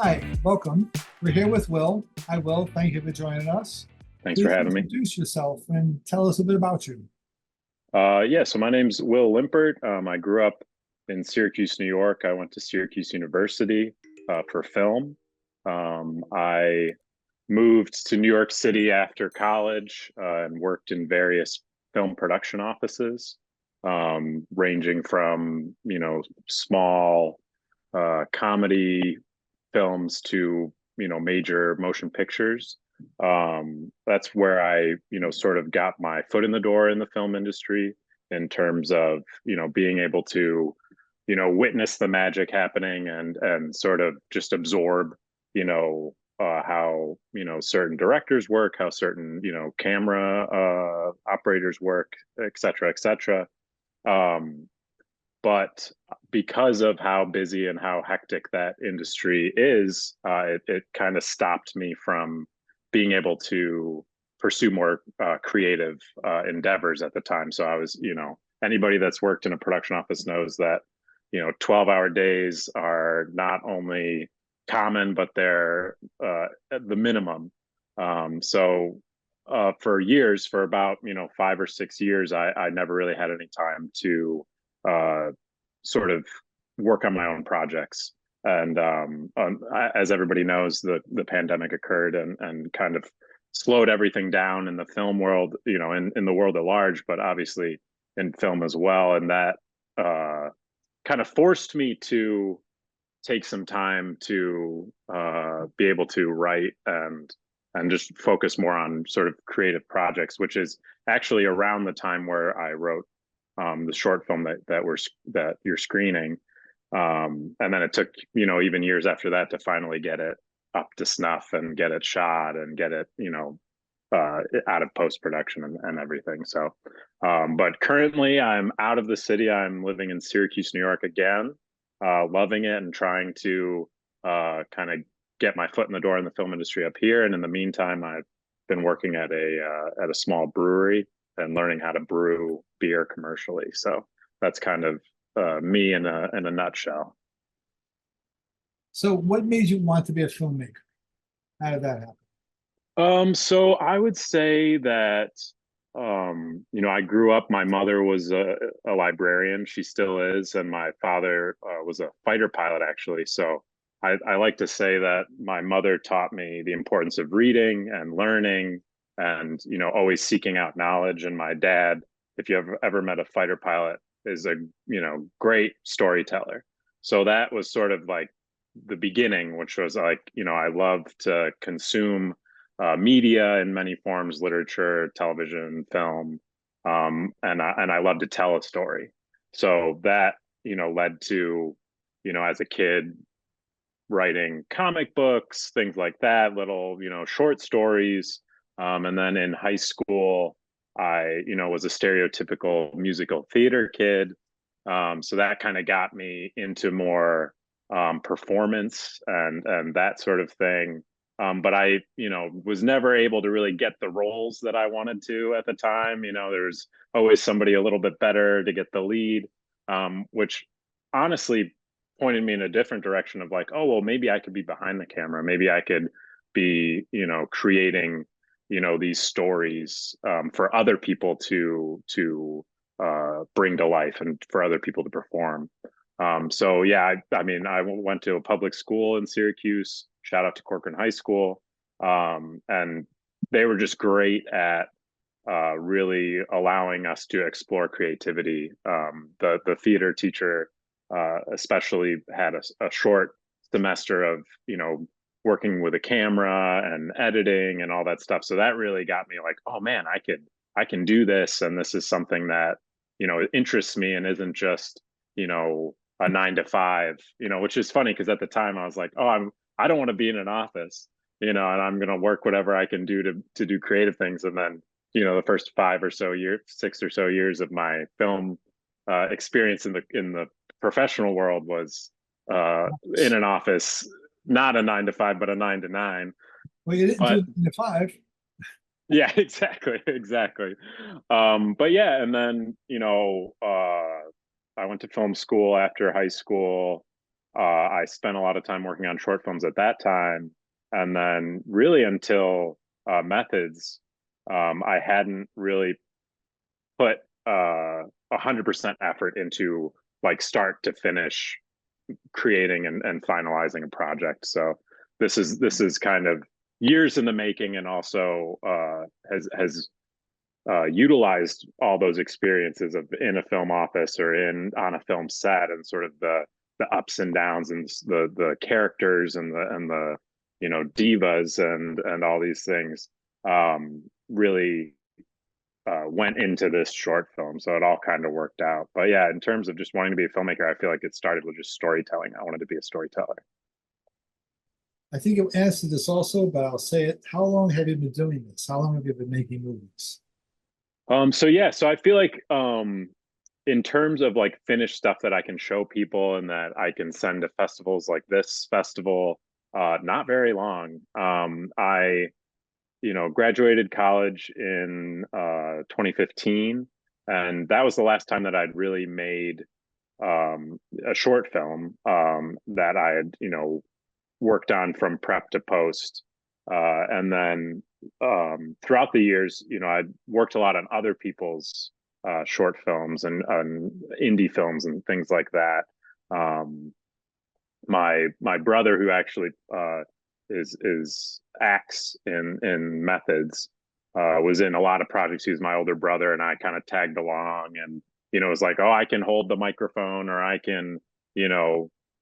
Hi, welcome. We're here with Will. Hi, Will. Thank you for joining us. Thanks for Please having me. introduce yourself and tell us a bit about you. Yeah, so my name's Will Limpert. I grew up in Syracuse, New York. I went to Syracuse University for film. I moved to New York City after college and worked in various film production offices, ranging from, small comedy films to, major motion pictures. That's where I, sort of got my foot in the door in the film industry in terms of, being able to, witness the magic happening and sort of just absorb, how, certain directors work, how certain, camera operators work, et cetera, et cetera. Um, but because of how busy and how hectic that industry is, it kind of stopped me from being able to pursue more creative endeavors at the time. So I was, anybody that's worked in a production office knows that, 12-hour days are not only common, but they're at the minimum. For years, for about, 5 or 6 years, I never really had any time to uh, sort of work on my own projects. And as everybody knows, the pandemic occurred and kind of slowed everything down in the film world, in the world at large, but obviously in film as well. And that kind of forced me to take some time to be able to write and just focus more on sort of creative projects, which is actually around the time where I wrote the short film that you're screening. And then it took, even years after that to finally get it up to snuff and get it shot and get it, out of post production and everything. So, but currently I'm out of the city. I'm living in Syracuse, New York again, loving it and trying to kind of get my foot in the door in the film industry up here. And in the meantime, I've been working at a small brewery and learning how to brew beer commercially. So that's kind of me in a nutshell. So, what made you want to be a filmmaker? How did that happen? So I would say that I grew up. My mother was a librarian; she still is, and my father was a fighter pilot, actually. So I like to say that my mother taught me the importance of reading and learning, and always seeking out knowledge. And my dad, if you ever met a fighter pilot, is a great storyteller. So that was sort of like the beginning, which was like I love to consume media in many forms, literature, television, film, and I love to tell a story. So that led to as a kid writing comic books, things like that, little short stories, and then in high school I was a stereotypical musical theater kid. So that kind of got me into more performance and that sort of thing. But I, was never able to really get the roles that I wanted to at the time. There's always somebody a little bit better to get the lead, which honestly pointed me in a different direction of like, oh, well, maybe I could be behind the camera. Maybe I could be, creating, these stories for other people to bring to life and for other people to perform. So yeah, I mean, I went to a public school in Syracuse. Shout out to Corcoran High School, and they were just great at really allowing us to explore creativity. The theater teacher, especially, had a short semester of working with a camera and editing and all that stuff. So that really got me like, oh man, I can do this, and this is something that interests me and isn't just a 9 to 5, which is funny because at the time I was like, oh, I don't want to be in an office, and I'm going to work whatever I can do to do creative things. And then, the first 5 or so years, 6 or so years of my film experience in the professional world was in an office, not a 9 to 5, but a 9 to 9. Well, you didn't do But it in the five. yeah, exactly, exactly. But yeah, and then I went to film school after high school. I spent a lot of time working on short films at that time, and then really until Methods, I hadn't really put 100% effort into like start to finish creating and finalizing a project. So this is kind of years in the making, and also has utilized all those experiences of in a film office or in on a film set, and sort of the ups and downs and the characters and the divas and all these things really went into this short film. So it all kind of worked out. But yeah, in terms of just wanting to be a filmmaker, I feel like it started with just storytelling. I wanted to be a storyteller. I think you answered this also, but I'll say it. How long have you been doing this? How long have you been making movies? So yeah, so I feel like in terms of like finished stuff that I can show people and that I can send to festivals like this festival, not very long. I graduated college in 2015, and that was the last time that I'd really made a short film that I had, worked on from prep to post. And then throughout the years, I'd worked a lot on other people's short films and indie films and things like that. My brother, who actually is acts in Methods, was in a lot of projects. He was my older brother, and I kind of tagged along, and it was like, oh, I can hold the microphone, or I can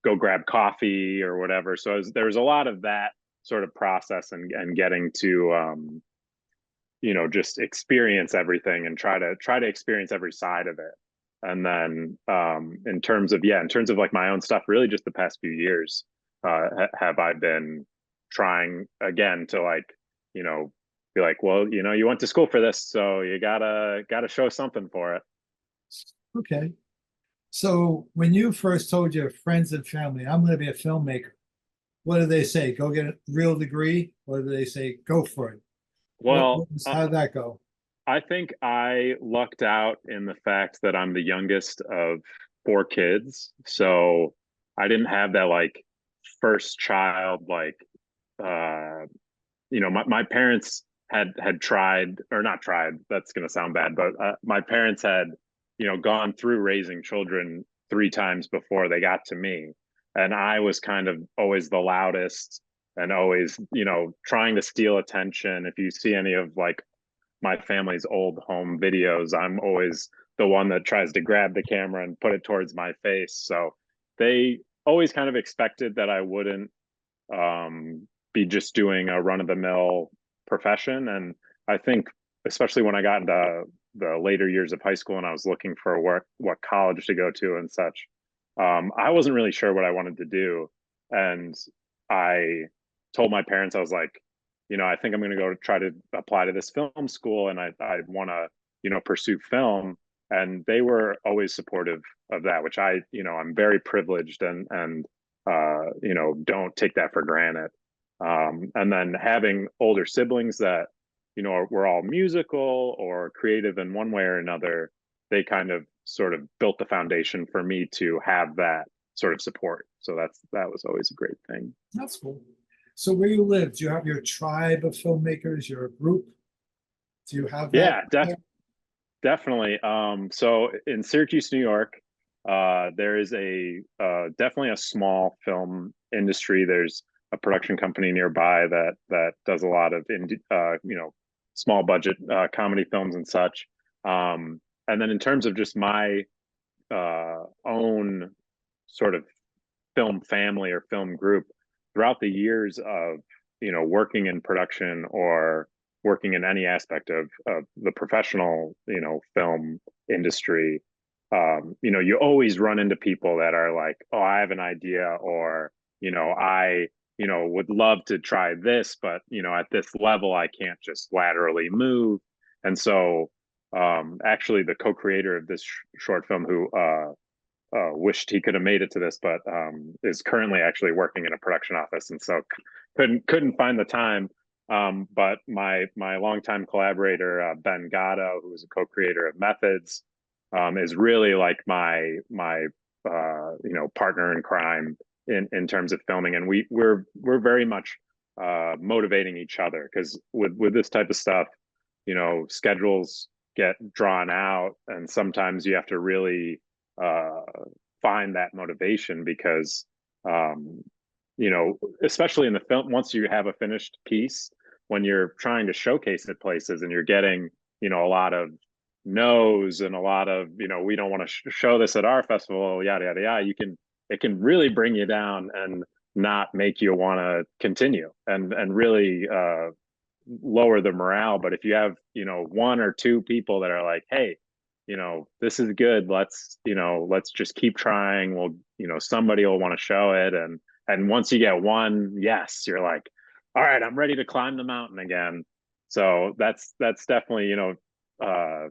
go grab coffee or whatever. So there was a lot of that sort of process, and getting to just experience everything and try to experience every side of it. And then in terms of like my own stuff, really just the past few years have I been trying again to like be like, well, you went to school for this, so you gotta show something for it. Okay. So when you first told your friends and family, I'm going to be a filmmaker, what do they say? Go get a real degree? Or do they say, go for it? Well, How did that go? I think I lucked out in the fact that I'm the youngest of four kids. So I didn't have that like first child, like, uh, my parents had tried, or not tried, that's going to sound bad, but my parents had, gone through raising children three times before they got to me. And I was kind of always the loudest and always, trying to steal attention. If you see any of like my family's old home videos, I'm always the one that tries to grab the camera and put it towards my face. So they always kind of expected that I wouldn't be just doing a run of the mill profession. And I think, especially when I got into the later years of high school and I was looking for work, what college to go to and such, I wasn't really sure what I wanted to do. And I told my parents, I was like, I think I'm going to go try to apply to this film school, and I want to, pursue film. And they were always supportive of that, which I'm very privileged and don't take that for granted. And then having older siblings that, were all musical or creative in one way or another, they kind of sort of built the foundation for me to have that sort of support. So that was always a great thing. That's cool. So where you live, do you have your tribe of filmmakers, your group? Do you have that? Yeah, definitely. So in Syracuse, New York, there is a definitely a small film industry. There's a production company nearby that does a lot of small budget comedy films and such. And then in terms of just my own sort of film family or film group, throughout the years of working in production or working in any aspect of the professional film industry, you always run into people that are like, oh, I have an idea, or I would love to try this, but at this level I can't just laterally move. And so actually the co-creator of this short film, who wished he could have made it to this, but is currently actually working in a production office, and so couldn't find the time. But my longtime collaborator, Ben Gatto, who is a co-creator of Methods, is really like my partner in crime in terms of filming, and we're very much motivating each other, because with this type of stuff, schedules get drawn out, and sometimes you have to really uh, find that motivation, because especially in the film, once you have a finished piece, when you're trying to showcase it places and you're getting a lot of no's and a lot of we don't want to show this at our festival, yada yada yada, it can really bring you down and not make you want to continue, and really lower the morale. But if you have one or two people that are like, hey, this is good, let's just keep trying, we'll somebody will want to show it, and once you get one yes, you're like, all right, I'm ready to climb the mountain again. So that's definitely uh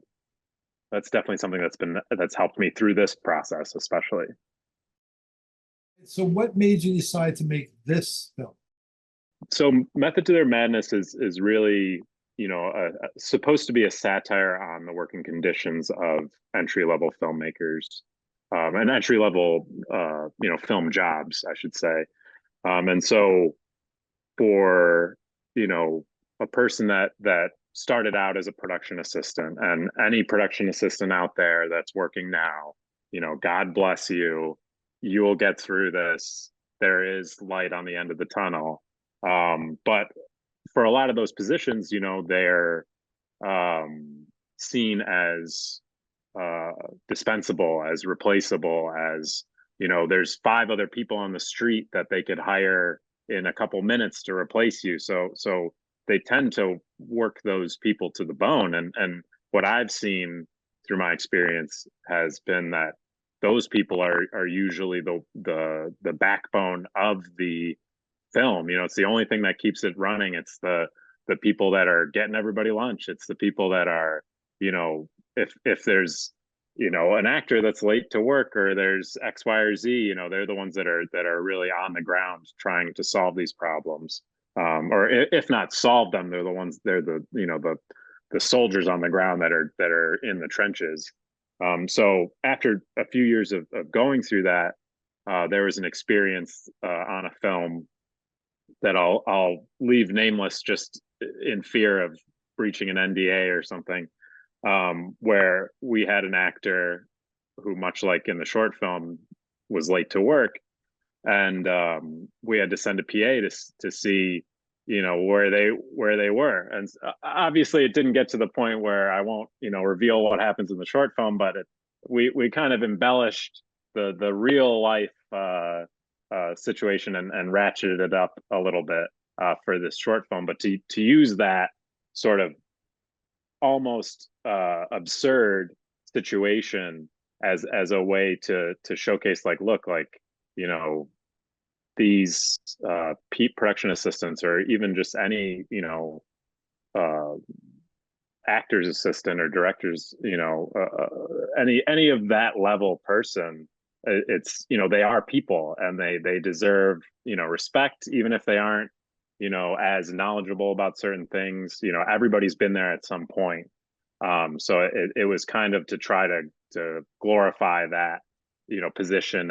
that's definitely something that's helped me through this process, especially. So what made you decide to make this film? So Method to Their Madness is really supposed to be a satire on the working conditions of entry level filmmakers, and entry level film jobs, I should say. And so for a person that started out as a production assistant, and any production assistant out there that's working now, God bless you, you will get through this, there is light on the end of the tunnel. But for a lot of those positions, they're seen as uh, dispensable, as replaceable, as there's five other people on the street that they could hire in a couple minutes to replace you. So they tend to work those people to the bone. And what I've seen through my experience has been that those people are usually the backbone of the film. It's the only thing that keeps it running. It's the people that are getting everybody lunch. It's the people that are, if there's an actor that's late to work, or there's X, Y, or Z, they're the ones that are really on the ground trying to solve these problems. Or if not solve them, they're the soldiers on the ground that are in the trenches. So after a few years of going through that, there was an experience on a film that I'll leave nameless, just in fear of breaching an NDA or something, where we had an actor who, much like in the short film, was late to work, and we had to send a PA to see where they were, and obviously it didn't get to the point where I won't reveal what happens in the short film, but we kind of embellished the real life situation, and ratcheted it up a little bit for this short film. But to use that sort of almost absurd situation as a way to showcase, like, look, like, these production assistants, or even just any uh, actor's assistant or director's, any of that level person, it's they are people, and they deserve respect, even if they aren't as knowledgeable about certain things. Everybody's been there at some point. So it was kind of to try to glorify that position,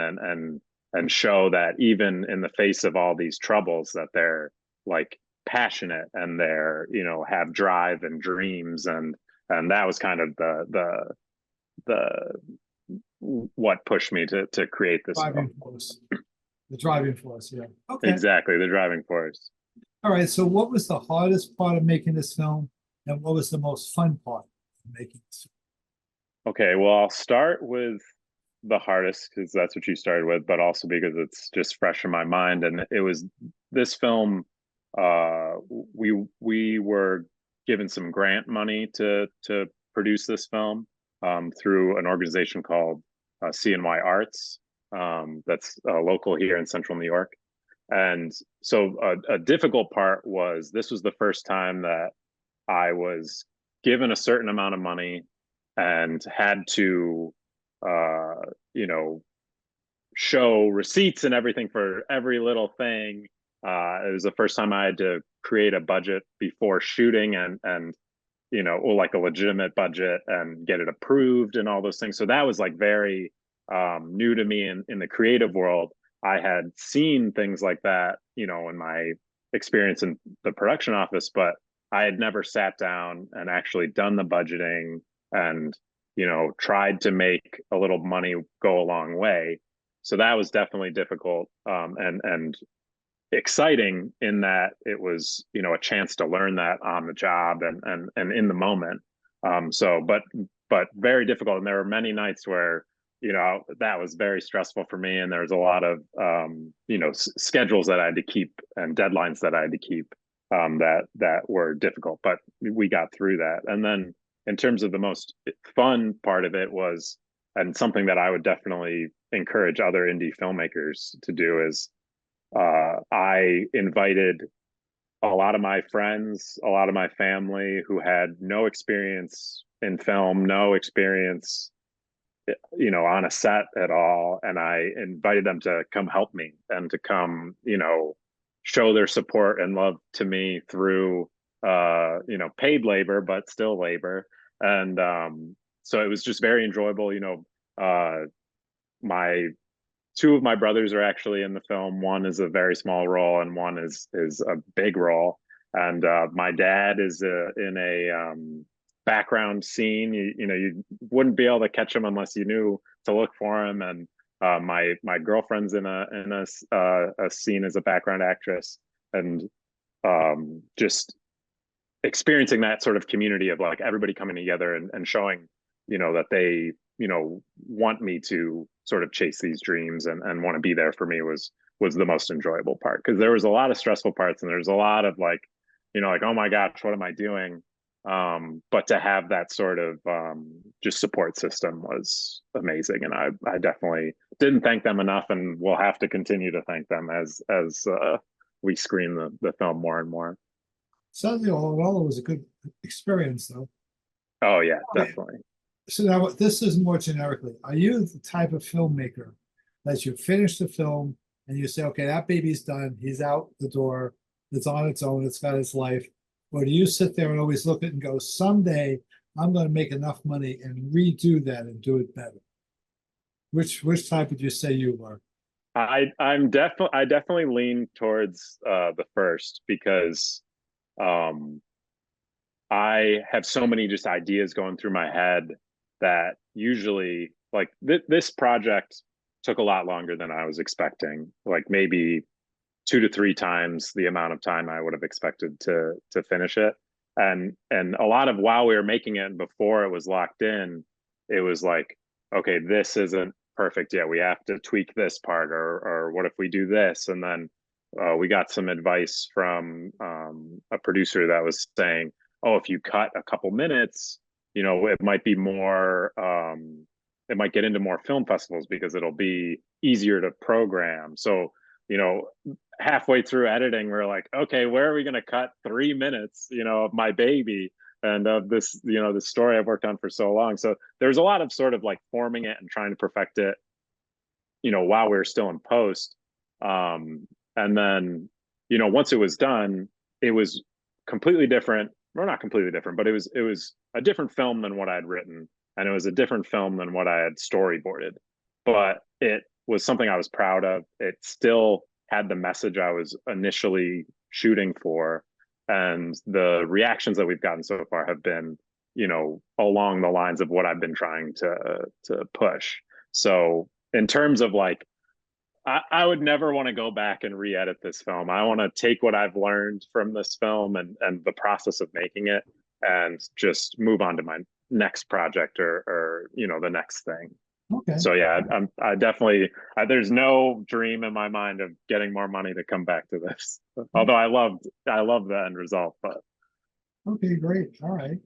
and show that even in the face of all these troubles, that they're like passionate, and they're have drive and dreams, and that was kind of the what pushed me to create this Driving film. force. The driving force, yeah. Okay. Exactly, the driving force. All right. So what was the hardest part of making this film? And what was the most fun part of making this Okay, well, I'll start with the hardest, because that's what you started with, but also because it's just fresh in my mind. And it was this film. We were given some grant money to produce this film, through an organization called CNY Arts, that's local here in Central New York. And so a difficult part was, this was the first time that I was given a certain amount of money and had to, uh, you know, show receipts and everything for every little thing. It was the first time I had to create a budget before shooting, and or like a legitimate budget, and get it approved and all those things. So that was like very new to me in the creative world. I had seen things like that, in my experience in the production office, but I had never sat down and actually done the budgeting and, tried to make a little money go a long way. So that was definitely difficult, and exciting in that it was, a chance to learn that on the job and in the moment. So, but very difficult. And there were many nights where, that was very stressful for me. And there was a lot of, schedules that I had to keep and deadlines that I had to keep, that were difficult, but we got through that. And then in terms of the most fun part of it was, and something that I would definitely encourage other indie filmmakers to do is, I invited a lot of my friends, a lot of my family who had no experience in film, no experience, on a set at all. And I invited them to come help me and to come, show their support and love to me through, paid labor, but still labor. And so it was just very enjoyable. My two of my brothers are actually in the film. One is a very small role, and one is a big role. And my dad is in a background scene. You wouldn't be able to catch him unless you knew to look for him. And my girlfriend's in a scene as a background actress, and just experiencing that sort of community of like everybody coming together and showing, that they, want me to sort of chase these dreams and want to be there for me was the most enjoyable part. Because there was a lot of stressful parts, and there's a lot of like, like, oh my gosh, what am I doing? But to have that sort of just support system was amazing. And I definitely didn't thank them enough, and will have to continue to thank them as we screen the film more and more. Sounds like all in all, it was a good experience, though. Oh yeah, Okay. definitely. So now this is more generically. Are you the type of filmmaker that you finish the film and you say, okay, that baby's done, he's out the door, it's on its own, it's got its life? Or do you sit there and always look at it and go, someday I'm going to make enough money and redo that and do it better? Which type would you say you were? I definitely lean towards the first, because um I have so many just ideas going through my head that usually, like, this project took a lot longer than I was expecting, like maybe 2 to 3 times the amount of time I would have expected to finish it. And a lot of, while we were making it and before it was locked in, it was like, okay, this isn't perfect yet. We have to tweak this part, or what if we do this? And then we got some advice from a producer that was saying, oh, if you cut a couple minutes, it might be more, it might get into more film festivals because it'll be easier to program. So, you know, halfway through editing, we're like, okay, where are we going to cut 3 minutes, of my baby and of this, this story I've worked on for so long. So there's a lot of sort of like forming it and trying to perfect it, while we were still in post. And then, once it was done, it was completely different. Well, not completely different, but it was a different film than what I had written, and it was a different film than what I had storyboarded. But it was something I was proud of. It still had the message I was initially shooting for, and the reactions that we've gotten so far have been, along the lines of what I've been trying to push. So in terms of like, I would never want to go back and re-edit this film. I want to take what I've learned from this film and the process of making it, and just move on to my next project, or the next thing. Okay. So yeah, I definitely, there's no dream in my mind of getting more money to come back to this. Although I love the end result, but Okay, great. All right.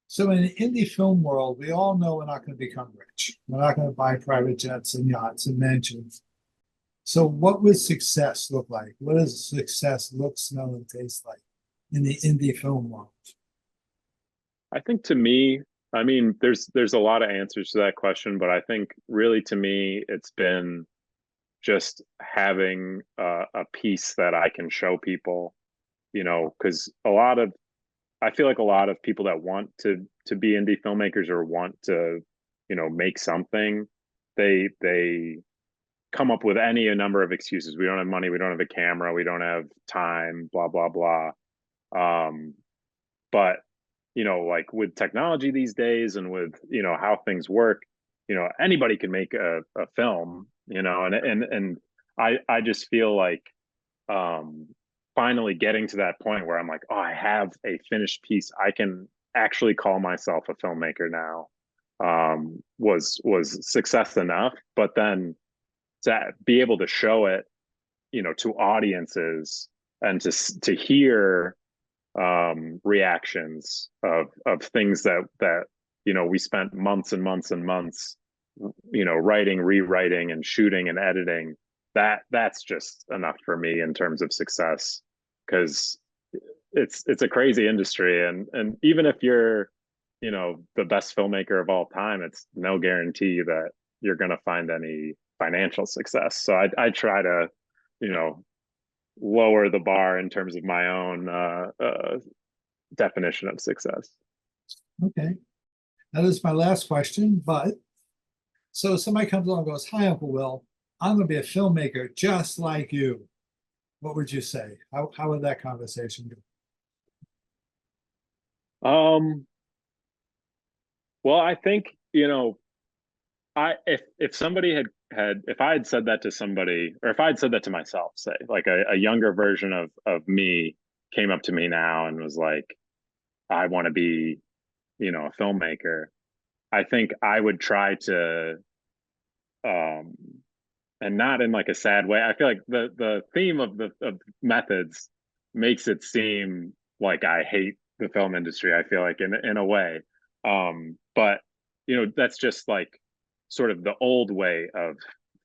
So in the indie film world, we all know we're not going to become rich. We're not going to buy private jets and yachts and mansions. So what would success look like? What does success look, smell, and taste like in the indie film world? I think, to me, I mean, there's a lot of answers to that question, but I think really, to me, it's been just having a piece that I can show people, because I feel like a lot of people that want to be indie filmmakers or want to, make something, they come up with any number of excuses. We don't have money, we don't have a camera, we don't have time, blah blah blah. Um, but like with technology these days and with how things work, anybody can make a film, and I just feel like finally getting to that point where I'm like, oh, I have a finished piece. I can actually call myself a filmmaker now. Was success enough, but then to be able to show it, to audiences and to hear reactions of things that we spent months and months and months writing, rewriting, and shooting and editing. That's just enough for me in terms of success, because it's a crazy industry, and even if you're the best filmmaker of all time, it's no guarantee that you're going to find any financial success. So I try to lower the bar in terms of my own definition of success. Okay. That is my last question, but so somebody comes along and goes, hi, Uncle Will, I'm going to be a filmmaker just like you. What would you say? How would that conversation go? Well, I think, if somebody if I had said that to somebody, or if I had said that to myself, say like a younger version of me came up to me now and was like, I want to be, a filmmaker, I think I would try to, and not in like a sad way. I feel like the theme of of methods makes it seem like I hate the film industry. I feel like in a way, but that's just like sort of the old way of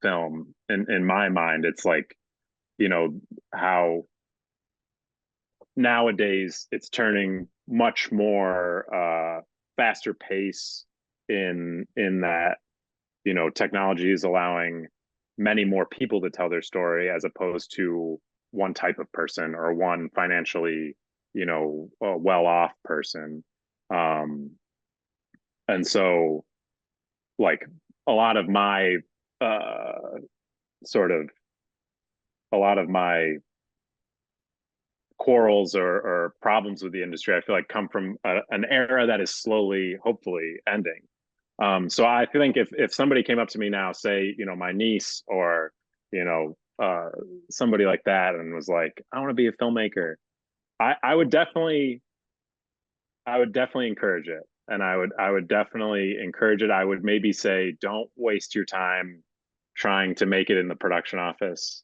film in my mind. It's like how nowadays it's turning much more faster pace in that technology is allowing many more people to tell their story, as opposed to one type of person or one financially well-off person. And so like a lot of my sort of a lot of my quarrels or problems with the industry, I feel like, come from an era that is slowly, hopefully, ending. So I think if somebody came up to me now, say, my niece or, somebody like that, and was like, I want to be a filmmaker, I would definitely encourage it. And I would definitely encourage it. I would maybe say, don't waste your time trying to make it in the production office.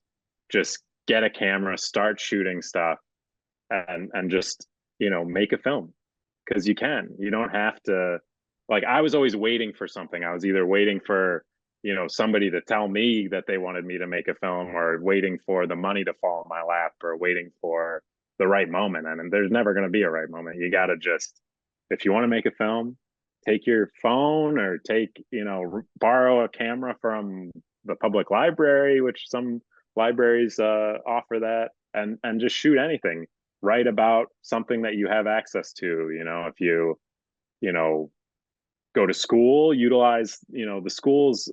Just get a camera, start shooting stuff, and just, make a film, because you don't have to, like, I was always waiting for something. I was either waiting for, somebody to tell me that they wanted me to make a film, or waiting for the money to fall in my lap, or waiting for the right moment. And there's never going to be a right moment. You got to just, if you want to make a film, take your phone, or borrow a camera from the public library, which some libraries offer that, and just shoot anything. Write about something that you have access to. If you go to school, utilize the school's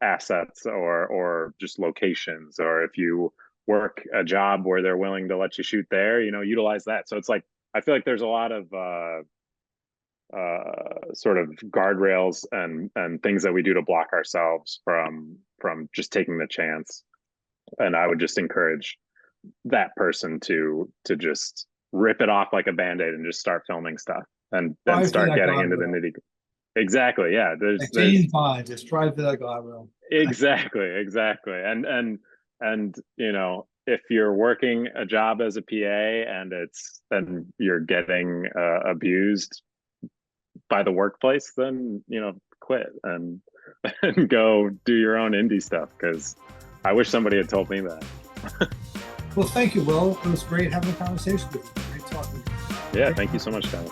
assets, or just locations. Or if you work a job where they're willing to let you shoot there, utilize that. So it's like, I feel like there's a lot of sort of guardrails and things that we do to block ourselves from just taking the chance. And I would just encourage that person to just rip it off like a band-aid and just start filming stuff, and then start getting into the nitty. Exactly. Yeah. like James Bond, just drive to that guardrail. Exactly. And if you're working a job as a PA then you're getting abused by the workplace, then quit and go do your own indie stuff, because I wish somebody had told me that. Well, thank you, Will. It was great having a conversation with you. Great talking to you. Yeah, thank you so much, guys.